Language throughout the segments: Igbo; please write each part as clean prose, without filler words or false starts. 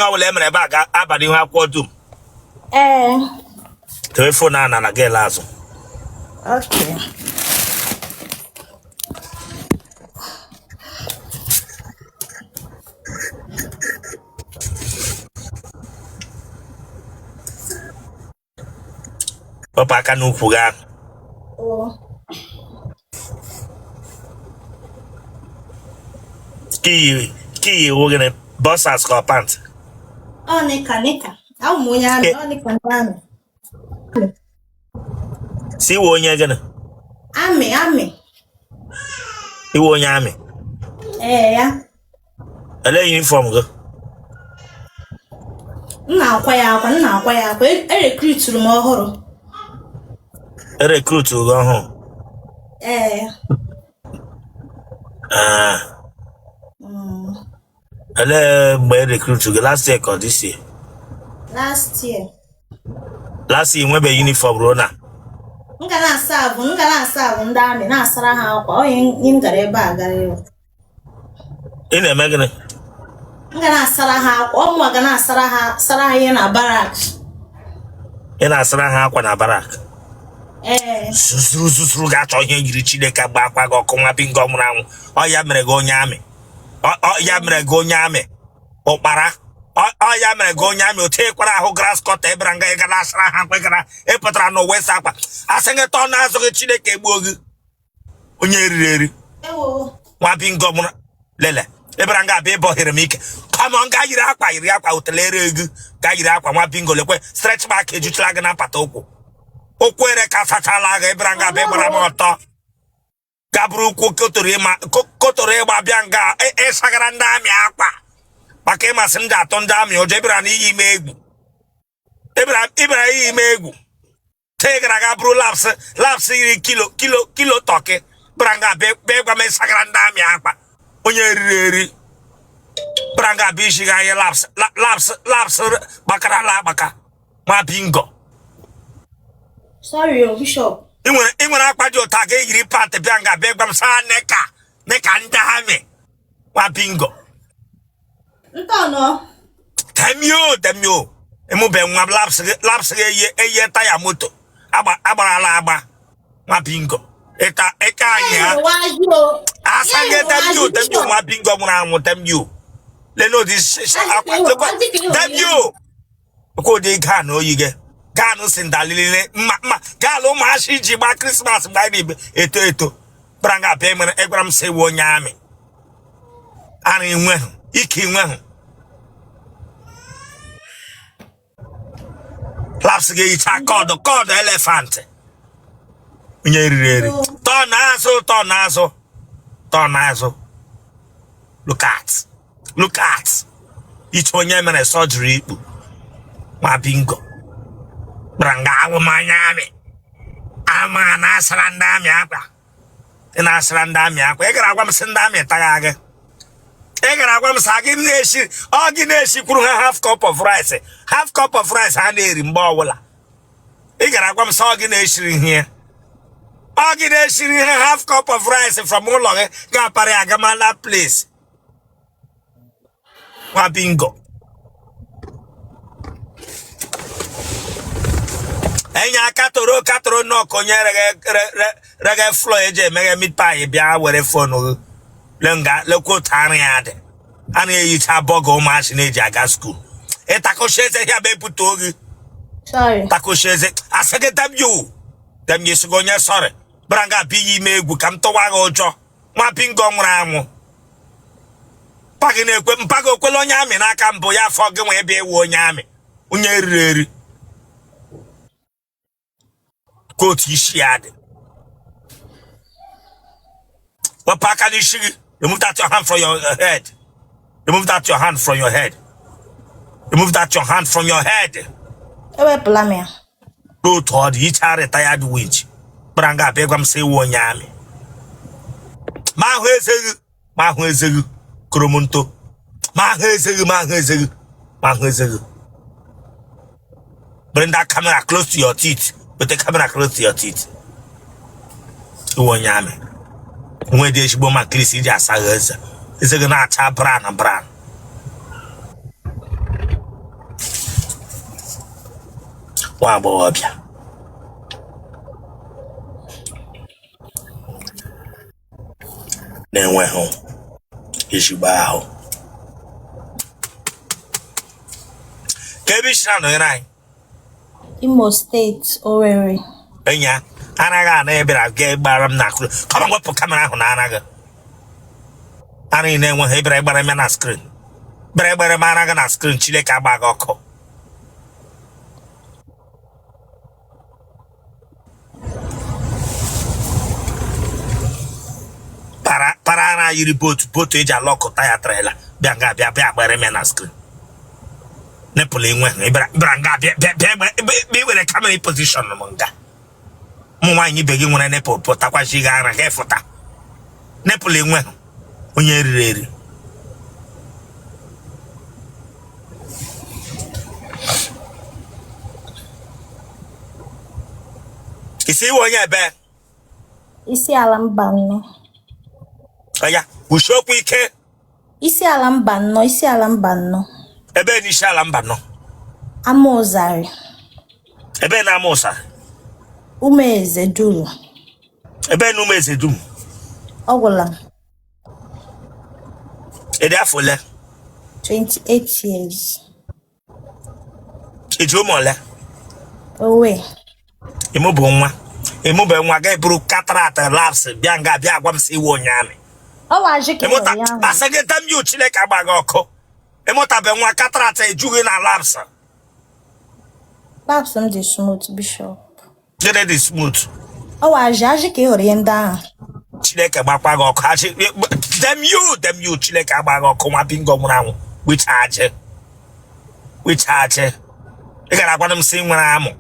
I will emre baga abadi ha kwodum. Telephone na girl azu. Okay. Papa kanu kuga. Oh. Ki we're gonna bust our score pants. Oh, nika. How munya no nika. See what you're gonna. Ame. You want yami. Yeah. A lay uniform go. Na kwa ya. Recruit to more. A recruit to go home. A lay recruit to go last year or this year. Last year, we be uniform rona. Ngana serve ndami na asara ha akwa onye ngare ebe a gare. Ina megane. Ngana asara ha akwa ọmụ ga na asara ha ihe na barak. Ina asara ha akwa na barak. Susuru ga chọ ihe yiri Chineke gba akwa ga ọkụ nwa bingo mụrụ anwụ. Ọ ya mere ga onye amị. Ya mere ga onye amị. Ụkpara. Ya mere ga onye amị ote kwara ahụ grass cut ebra nga ga na asara ha kwegara epụtara no west akwa. Asenge to na azụ Chineke gbuo gị. Onye eri. Nwa bingo mụrụ lele. Ebra nga be bohere m ike. Come on ga yiri akwa Otele ego. Ga yiri akwa nwa bingo lekwe stretch mark ejutula gị na pata okwu. Okwere ka sachala ga ebra nga be gbara m ọtọ. Gaburu ukwu kotoro ịgba bịa nga ịsagara ndị amị akwa. Maka ịmasị ndị atọ ndị amị ụjọ ebra na iyi ime egwu. Ebra iyi ime egwu. Te gara ga buru laps iri kilo tọkị. Bra nga be gwa m ịsagara ndị amị akwa. Onye eri. Bra nga be isi ga anyị laps bakara la baka. Ma bingo. Sorry, Bishop. I nwere akwa dị ụta ga eyiri pant bịa nga be gwa m saa neka ndị amị. Ma bingo. Ntono. Temio. Emu be nwa laps ga eye taya moto. Agbarala agba. Ma bingo. Eka anya. Asange temio ma bingo mụrụ anwụ temio. Leno this akwa temio. Ko de gan oyige. Gan sindalile ma galo ma shi ji gba Christmas gba ni eto. Branga be mere egram se wo nyame. Ani nwe iki nwe. Laps ge ita called elephant. Nyeri. Tonazo. Look at. Each one mere surgery ikpu. Ma bingo. Branga awu manyami. Ama na asranda mi akwa. Ina asranda mi akwa. Egara agwa m sinda mi tagage. Egara agwa m sagi neshi. Ogi neshi kwuru ha half cup of rice. Half cup of rice ha na-eri mgbe ọwụla. Egara agwa m sa ogi neshi here. Ogi neshi half cup of rice from ụlọ gị ga pare agamala place. Wa bingo. Enya katoro no konye rege flow eje mege meat pie bia were phone lenga lekwo tare ade ana eyicha bogo machine eji aga school etakosheze ya be puto ogi Sorry. Takosheze asege dem yesu gonye sorry branga bi yi megwu kam towa ga ojo nwa bingo nwuru anwu pagi na ekwe mpago kwele onye amị n'aka mbụ ya afọ gị nwe ebe ewu onye amị onye eri Coat Ishiad. What pack and issue? Remove that your hand from your head. Remove that your hand from your head. Remove that your hand from your head. Go toward each retired witch. Branga begam say one yami. Mahwezegu. Kromunto. Mahwezegu. Bring that camera close to your teeth. Put the camera close to your teeth. One yami. When they should be my clissy, just a it's a gonna tap brand. Wa bo Obia. Na-enwe hụ ezigbo ahụ. Ka ebe isi na nọnyere anyị? Imo State, Owerri. Enya, anaghị ana ebere ga gbara m na akụrụ. Kọma wepụ kamera ahụ na anaghị. Anaghị na-enwe ha ebere gbara m na screen. Bere gbara m anaghị na screen Chineke agba gị ọkụ. Para na yiri botu eji alọkụta ya trailer bịa nga bịa gbara m na screen. Nepụl enwe ịbara nga bịa were kamera position m nga. Ụmụ nwaanyị ibe gị nwere nepụl pụtakwachi gị ara ga efụta. Nepụl enwe onye riri eri. Isi iwe onye ebe? Isi ala mba nnọọ. Oya, ushokwu ike. Isi ala mba nnọọ, isi ala mba nnọọ. Ebe ni isi ala mba nnọọ? Amụzarị. Ebe na Amụzarị? Umeze Juru. Ebe na Umeze Juru? Ọgwụla. Ede afọ ole? 28 years. Iji ụmụ ole? Owe. Ịmụ bụ nwa. Ịmụ bụ nwa ga-eburu cataract labs bịa nga bịa agwa m si iwe onye amị. Ọ waji ka Ịmụta asageta m Chineke agba gị ọkụ. Ịmụta bụ nwa cataract ejughị na labs. Labs m dị smooth, Bishop. Gịnị dị smooth? Ọ waji ajị ka ị hụrụ ihe ndị ahụ. Chineke gbakwa gị ọkụ. Dem you Chineke agba gị ọkụ nwa bingo nwụrụ anwụ. Which aje? Ị gara agwa m si nwere amụ.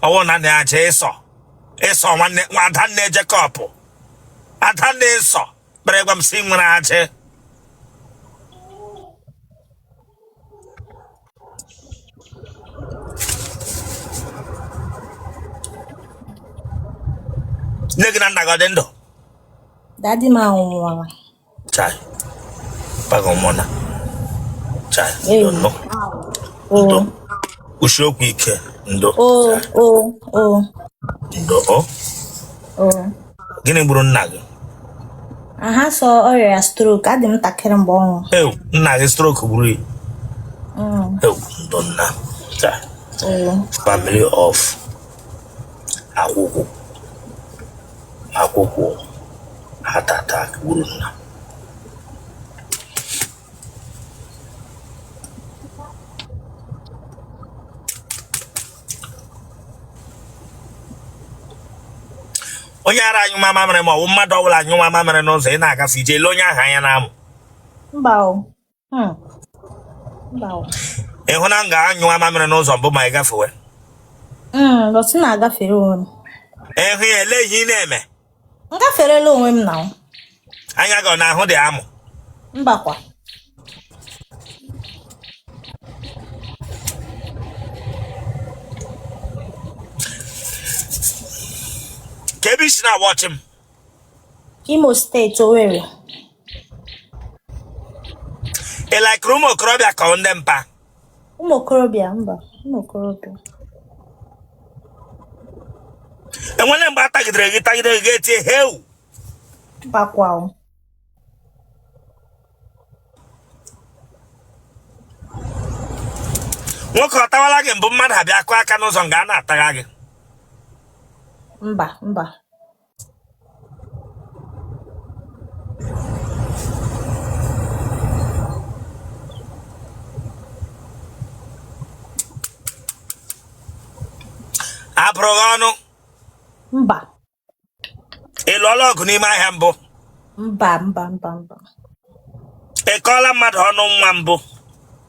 Ọwụ na na-aje ịsọ nwanne Adanne Jacob. Adanne ịsọ bere gwa m si nwere aje. Nne gị na nna gị ọ dị ndụ? Daddy m anwụọla. Chai. Pago mona. Chai. Ndo. Ndo. Ushokwu ike. Ndo. Ndo. Gịnị gburu nna gị? Aha sọ ọrịa ya stroke. Adị m ntakịrị mgbe ọ nwụrụ. Nna gị stroke gburu ya? Ndo nna. Chai. Family of akwụkwọ heart attack gburu nna. Onye ara anyụ mama mere ma ọ bụ mmadụ ọbụla anyụ mama mere n'ụzọ ị na-agafe ije ele onye ahụ anya na-amụ. Mba o. Ịhụ na m ga-anyụ mama mere n'ụzọ mbụ ma ị gafewe? Gosi na-agafere onwe m. Ịhụ ya ele ihe ị na-eme? M gaferela onwe m na. Anya gị ọ na-ahụ dị amụ? Mbakwa. Ka ebe isi na-awọchị m? Imo State, Owerri. Ị laikiri ụmụ okorobịa ka ndị mpa? Ụmụ okorobịa, mba. Ụmụ okorobịa. Enwere mgbe a tagidere gị ga-etie heu? Bakwa o. Nwoke ọ tawala gị mbụ mmadụ abịa kụọ aka n'ụzọ nga a na-atagha gị? Mba. Abụrụ gị ọnụ? Mba. Ị lụọla ọgụ n'ime ahịa mbụ? Mba. Ị kọọla mmadụ ọnụ nwa mbụ?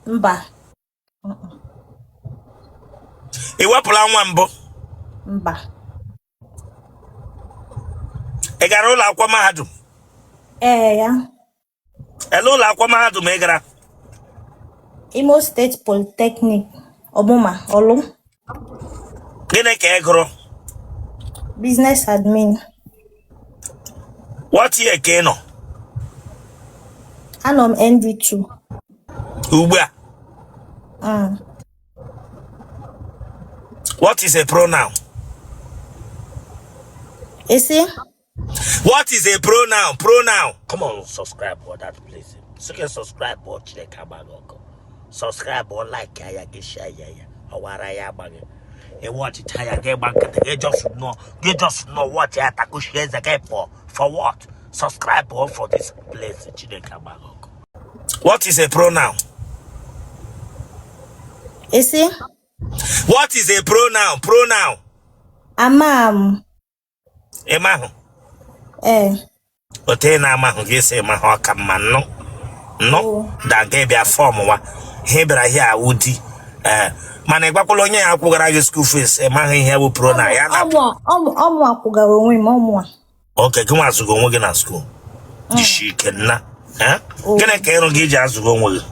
Mba. Ị wepụla nwa mbụ? Mba. Ị gara ụlọ akwụkwọ mahadum? Ya. Ele ụlọ akwụkwọ mahadum ị gara? Imo State Polytechnic, Ọmụma, Ọlụ. Gịnị ka ị gụrụ? Business admin. What year ka ị nọ? Anọ m ND2. Ugbu a? What is a pronoun? You see? What is a pronoun? Pronoun. Come on, subscribe or that please. So you subscribe or check out. Subscribe or like ya get share ya. Or what I am bag. You watch it ya get back. You just know what ya taku shares again for. For what? Subscribe or for this place. What is a pronoun? You see? What is a pronoun? Pronoun. Amam. Emahu. Otele Amahu gese emahu akamano. No, that gave a form wa. Hebra here woody. Man, I got onye akwugara school fees. Emahu here will pronoun. Omo akwugara onwe m omo. Okay, come on, go working at school. She can na. Can I carry on gauge as go work?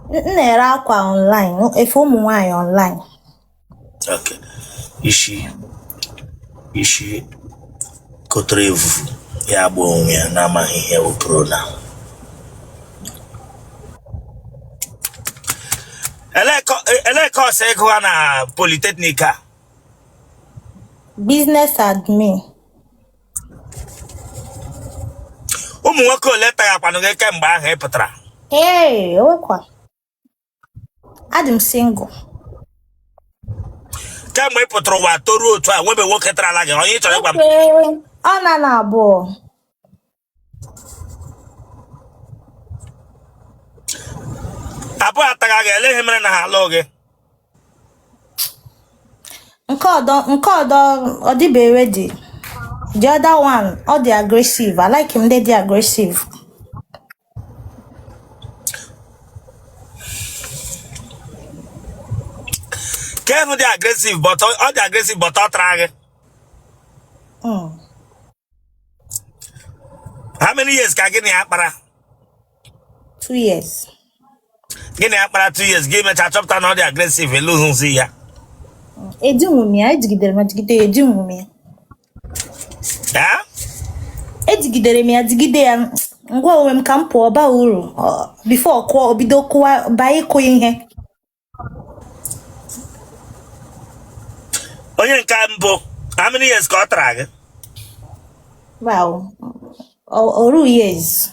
Na-ere akwa online. Efe ụmụ nwanyị online. Okay. Ishi kotrevu ya bụ onwe ya na-amaghị ihe bụ pronoun. Ele course ego na Polytechnic a? Business admin. Ụmụ nwoke ole tara kwanụ gị kemgbe ahụ ị pụtara? Owekwa. Adam single. Kemgbe ị pụtara ụwa toruo otu a nwebe nwoke tarala gị onye chọrọ ịgwa m. Ọ na abụọ. Abụọ ataga gị eleghị mere na ha alụ gị. Nke ọdọ ọ dịbe ready. The other one, all the aggressive. I like him, they aggressive. Can they aggressive, but all the aggressive, but all try. How many years can you get 2 years. Give me 2 years. Give me a chop down all the aggressive. You lose see ya. Edumumi, I digidere ma digide edumumi. Yeah? Edigidere mi adigide ya ngwa onwe m ka m pụọ ba uru before kwa obido kwa ba ịkụ ihe. Onye nke mbụ, how many years ka ọ tara gị? Wow. Oru years.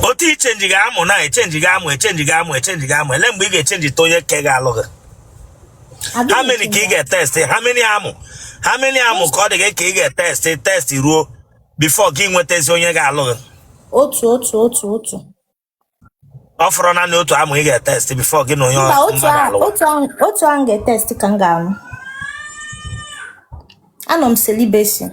Oti change ga amụ na change ga amụ. Ele mgbe ị ga-echange to onye ke ga-alụ gị. How many ka ị ga-test? How many amụ ka ọ dị gị ka ị ga-test ruo before gị nwetezi onye ga-alụ gị? Otu. Ọ fọrọ naanị otu amụ ị ga-test before gị na onye ga-alụ. Otu ahụ ga-test ka m ga-alụ. Anọ m celibacy.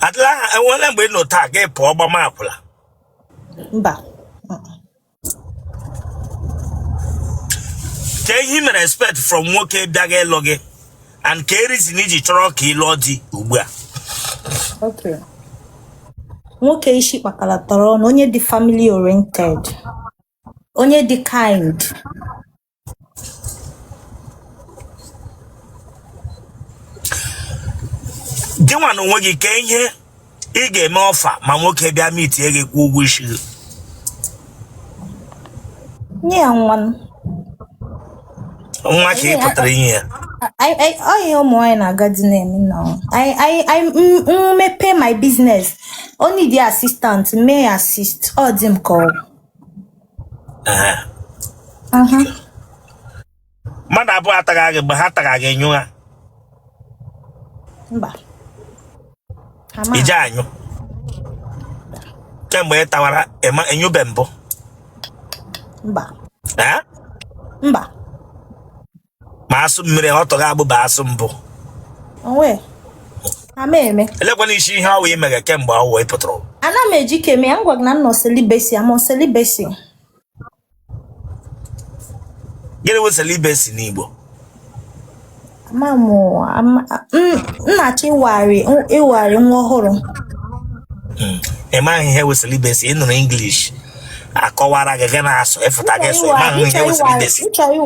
Adla enwere mgbe no taa gị pụọ gbama akwụla. Mba. Ke ihe mere respect from nwoke bịa ga ịlụ gị and ka reason iji chọrọ ka ị lụọ di ugbu a. Okay. Nwoke isi kpakala tọrọ na onye dị family oriented. Onye dị kind. Gị nwa na onwe gị ka ihe ị ga-eme ọfa ma nwoke bịa meet gị kwụọ ụgwọ isi gị. Nye ya nwa ka ị pụtara ihe ya. I ụmụ nwanyị na-aga dị na-eme na I mepe my business. Only the assistant may assist. All them call. Mmadụ abụọ ataga gị mgbe ha taga gị enyo ha. Mba. Ije anyụ. Kemgbe ị tawara enyube mbụ. Mba. Mba. Ma asụ mmiri ọ tọga agbụba asụ mbụ. Onwe. Ame. Elekwana isi ihe ọwụ imege kemgbe ọwụ ị pụtara. Ana m ejike me ngwa na nọ celibacy, am on celibacy. Gịnị bụ celibacy n'Igbo? Mamu, nnachi ịwarị nwa ọhụrụ. Emaghị ihe bụ celibacy, ị nụrụ English. akọwara gị gị na-asụ ịfụta gị sụ ịmaghị ihe wụ syllabus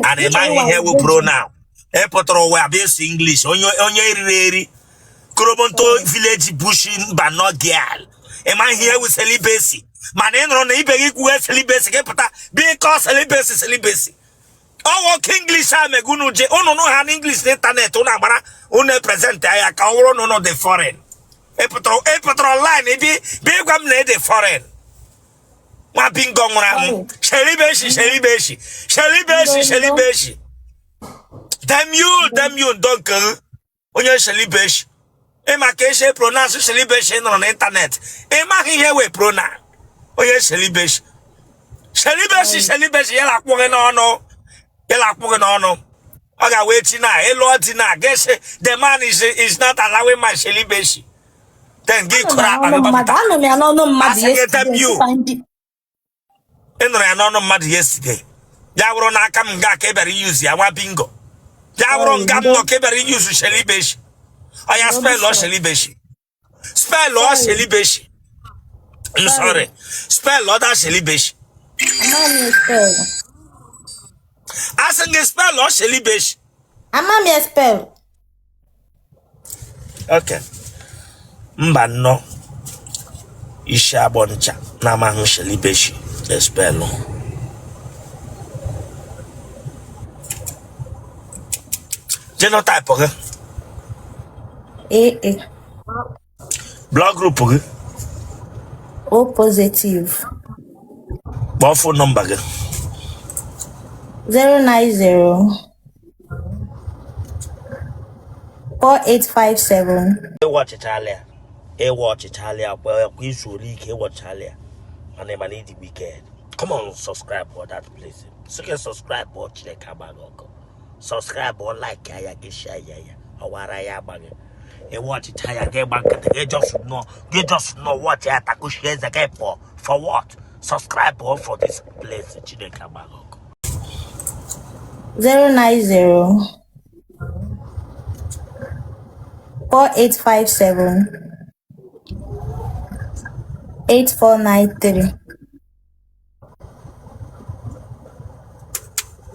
and ịmaghị ihe wụ pronoun ịpụtara ụwa abịa ịsụ English onye eriri eri korobonto village bush bano girl ịmaghị ihe wụ syllabus mana ị nụrụ na ibe gị kwuwe syllabus gị pụta biko syllabus ọwụ English a mega unu je unu ha na English na internet unu agbara unu present ya ka ọ wụrụ unu dị foreign ịpụtara online bi gwa m na dị foreign ma bingo nwara shelibeshi damn you donc onye shelibeshi ma ka eshe pronounce shelibeshi nọ na internet ma ihe we pronoun onye shelibeshi ya la kwuge n'ọnụ ọ ga wee tina elu tina guess the man is not allowing my shelibeshi then give crap ịnụrụ ya n'ọnụ mmadụ yesterday ya wụrụ n'aka m nga ka ebere use ya nwa bingo ya wụrụ nga m nọ ka ebere use shelibeshi ọ ya spell ọ shelibeshi I'm sorry spell ọ da shelibeshi asị gị spell ọ shelibeshi amami spell okay mba nnọọ isi abụọ ncha na amaghị shelibeshi spell genotype gị blood group gị O positive kpọọ phone number gị 090 4857 ịwọchịchalịa kwa izu ole ike ịwọchịchalịa mana ịdị wicked. Come on, subscribe for that place. So you can subscribe or check out. Subscribe or like ya get share ya. Awara ya bag. E watch it ya get back. You just know what ya taku shares again for what? Subscribe or for this place. 090 4857 8493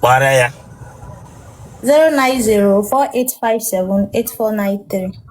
What are ya? 090 4857 8493